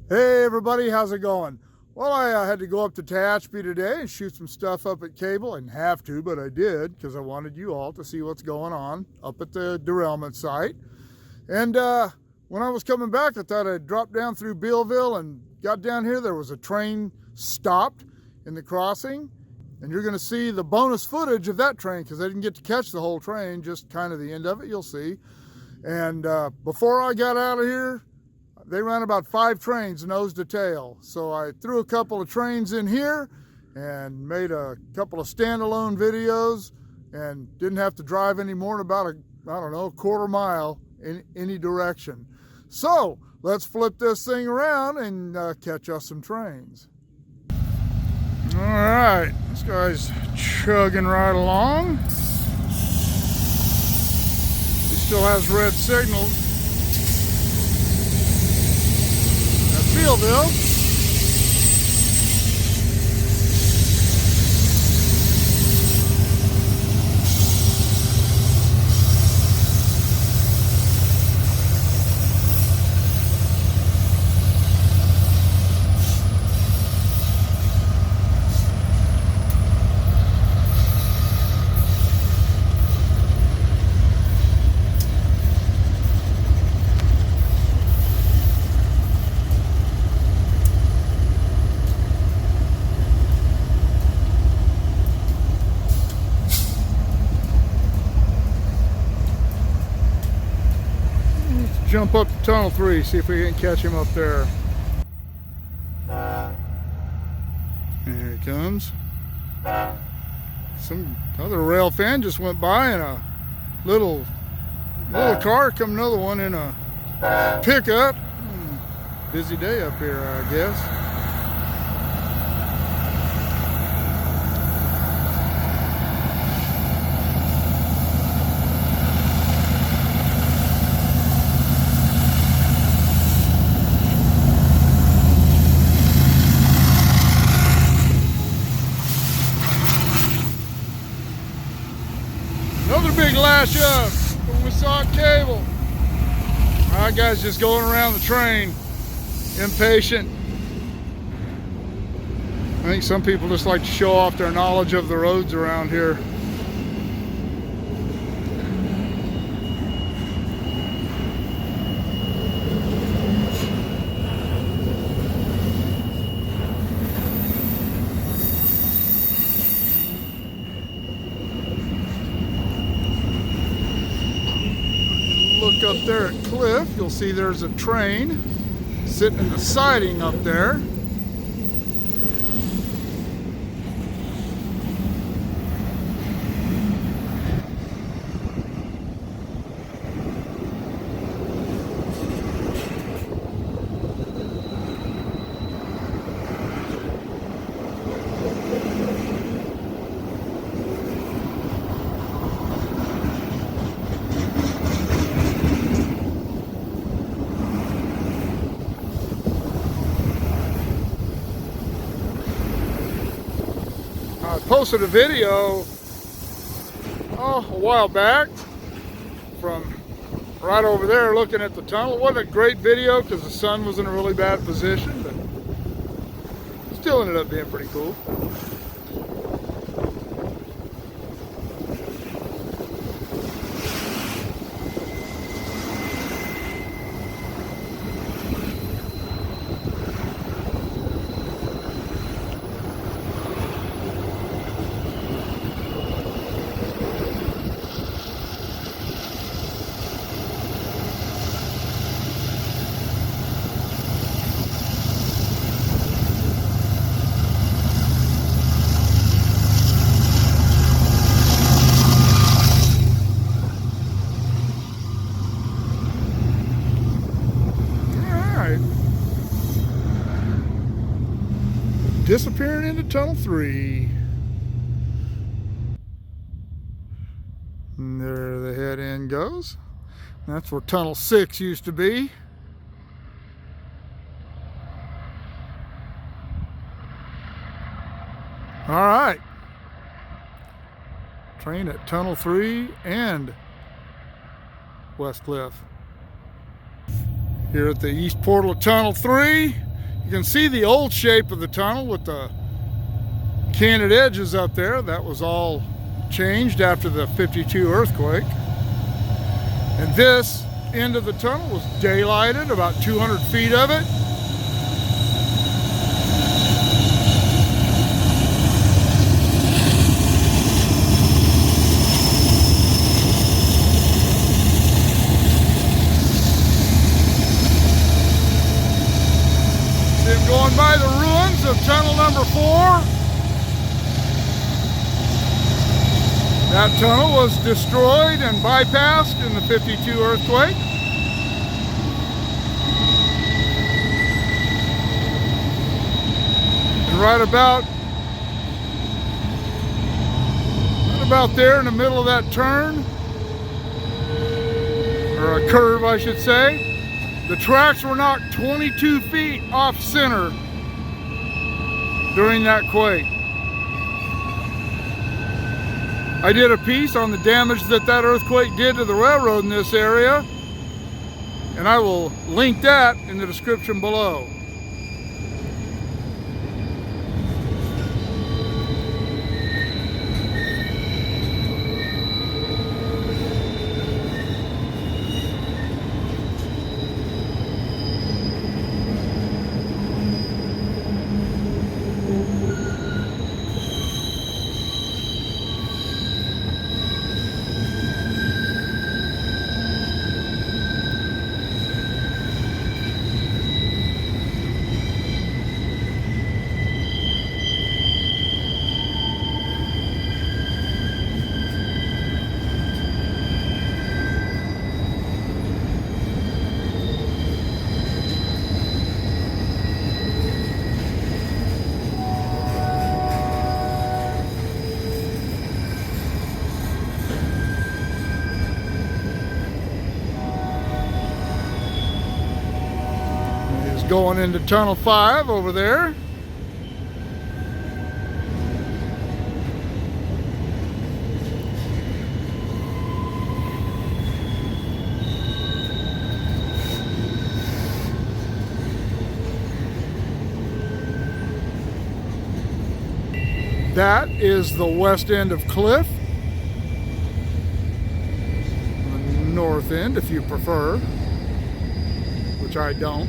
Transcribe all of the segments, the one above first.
Hey everybody, how's it going? Well, I had to go up to Tehachapi today and shoot some stuff up at Cable. I didn't have to, but I did because I wanted you all to see what's going on up at the derailment site. And when I was coming back, I thought I'd drop down through Bealville and got down here. There was a train stopped in the crossing, and you're going to see the bonus footage of that train because I didn't get to catch the whole train, just kind of the end of it, you'll see. And before I got out of here, they ran about 5 trains nose to tail. So I threw a couple of trains in here and made a couple of standalone videos and didn't have to drive anymore in about a quarter mile in any direction. So let's flip this thing around and catch us some trains. All right, this guy's chugging right along. He still has red signals. Bealville. Jump up to tunnel 3, see if we can catch him up there. There he comes. Some other rail fan just went by in a little car. Come another one in a pickup. Busy day up here, I guess. Another big lash up when we saw Cable. All right, guys, just going around the train, impatient. I think some people just like to show off their knowledge of the roads around here. Look up there at Cliff, you'll see there's a train sitting in the siding up there. I posted a video a while back from right over there looking at the tunnel. It wasn't a great video because the sun was in a really bad position, but still ended up being pretty cool. Disappearing into tunnel 3. And there the head end goes. That's where tunnel 6 used to be. All right. Train at tunnel 3 and West Cliff. Here at the east portal of tunnel 3. You can see the old shape of the tunnel with the canted edges up there. That was all changed after the 52 earthquake. And this end of the tunnel was daylighted, about 200 feet of it. Going by the ruins of tunnel number 4. That tunnel was destroyed and bypassed in the 52 earthquake. And right about there in the middle of that turn, or a curve I should say, the tracks were knocked 22 feet off center during that quake. I did a piece on the damage that earthquake did to the railroad in this area, and I will link that in the description below. Going into tunnel 5 over there. That is the west end of Cliff. The north end, if you prefer, which I don't.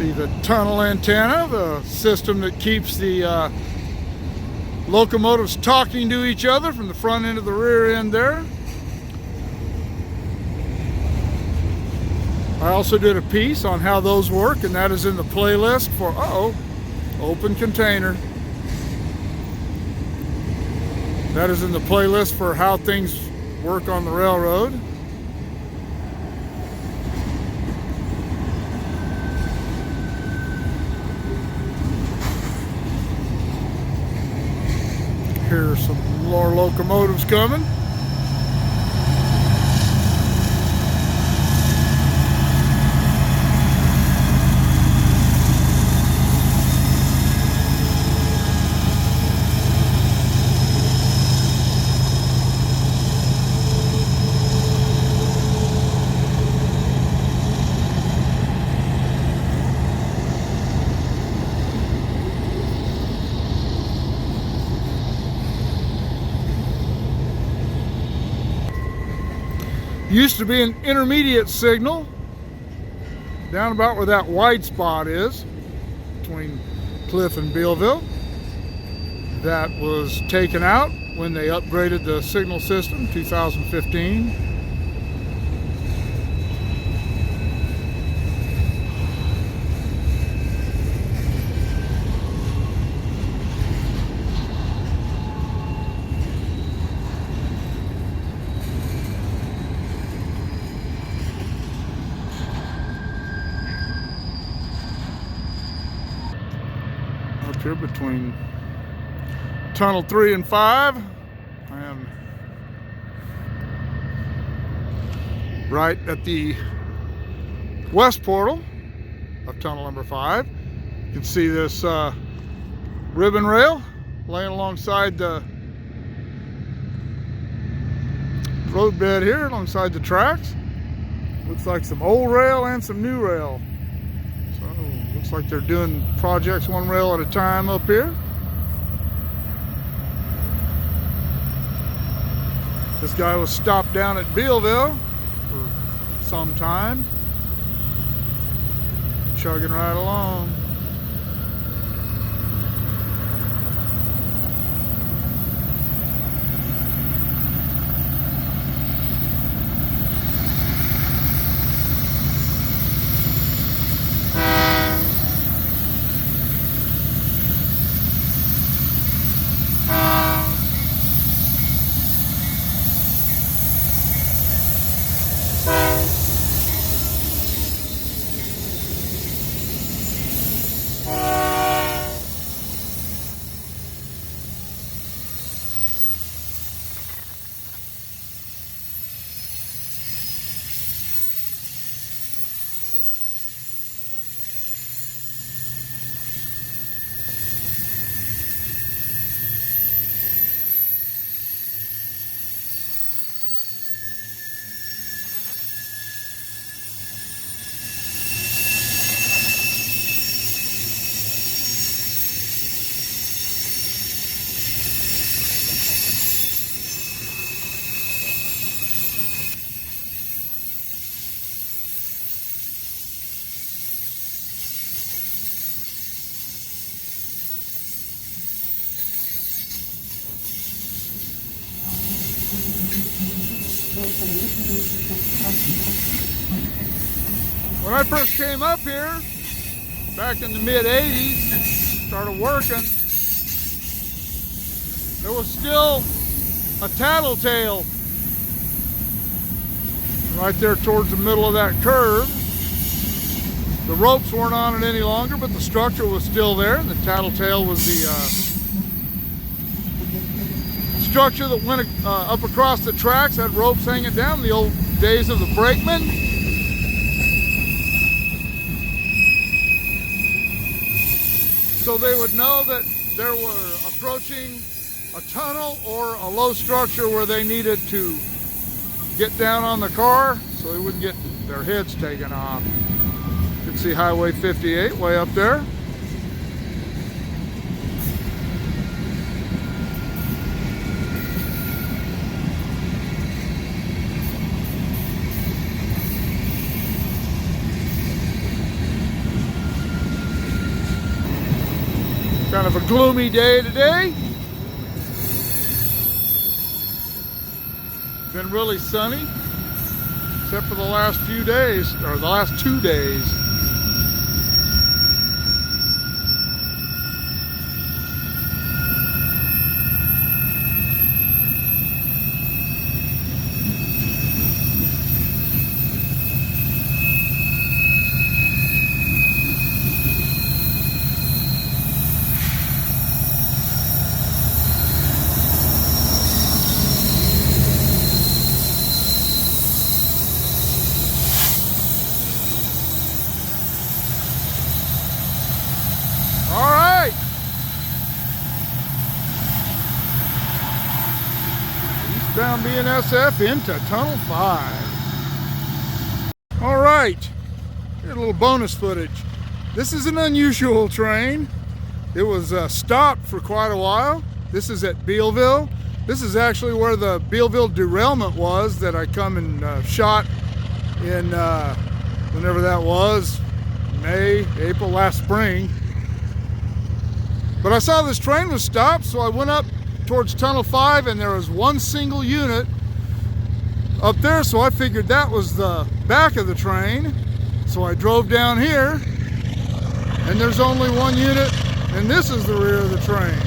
See the tunnel antenna, the system that keeps the locomotives talking to each other from the front end to the rear end there. I also did a piece on how those work, and that is in the playlist for, open container. That is in the playlist for how things work on the railroad. Here's some more locomotives coming. Used to be an intermediate signal down about where that white spot is between Cliff and Bealville. That was taken out when they upgraded the signal system, 2015. left here between tunnel 3 and 5. I am right at the west portal of tunnel number 5. You can see this ribbon rail laying alongside the roadbed here, alongside the tracks. Looks like some old rail and some new rail. So looks like they're doing projects one rail at a time up here. This guy was stopped down at Bealville for some time, chugging right along. When I first came up here, back in the mid-80s, started working, there was still a tattletale right there towards the middle of that curve. The ropes weren't on it any longer, but the structure was still there, and the tattletale was the structure that went up across the tracks, had ropes hanging down, the old days of the brakeman. So they would know that they were approaching a tunnel or a low structure where they needed to get down on the car so they wouldn't get their heads taken off. You can see Highway 58 way up there. Kind of a gloomy day today. Been really sunny, except for the last few days, or the last 2 days. Eastbound BNSF into Tunnel 5. All right, here's a little bonus footage. This is an unusual train. It was stopped for quite a while. This is at Bealville. This is actually where the Bealville derailment was that I come and shot in whenever that was, May, April, last spring. But I saw this train was stopped, so I went up towards Tunnel 5, and there was one single unit up there, so I figured that was the back of the train. So I drove down here, and there's only one unit, and this is the rear of the train.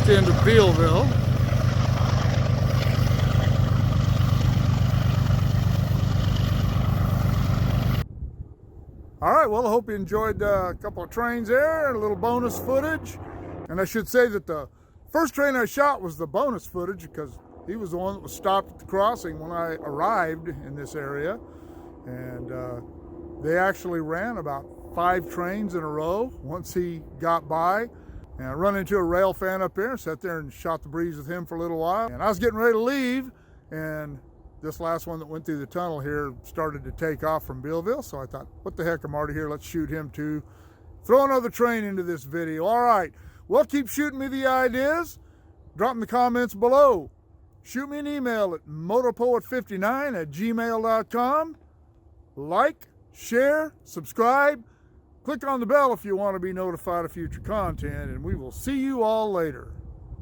east end of Bealville. All right, well, I hope you enjoyed a couple of trains there, a little bonus footage. And I should say that the first train I shot was the bonus footage because he was the one that was stopped at the crossing when I arrived in this area. And they actually ran about 5 trains in a row once he got by. And I run into a rail fan up there, sat there and shot the breeze with him for a little while. And I was getting ready to leave, and this last one that went through the tunnel here started to take off from Bealville. So I thought, what the heck, I'm already here, let's shoot him too. Throw another train into this video. All right, well, keep shooting me the ideas. Drop in the comments below. Shoot me an email at motorpoet59@gmail.com. Like, share, subscribe. Click on the bell if you want to be notified of future content, and we will see you all later.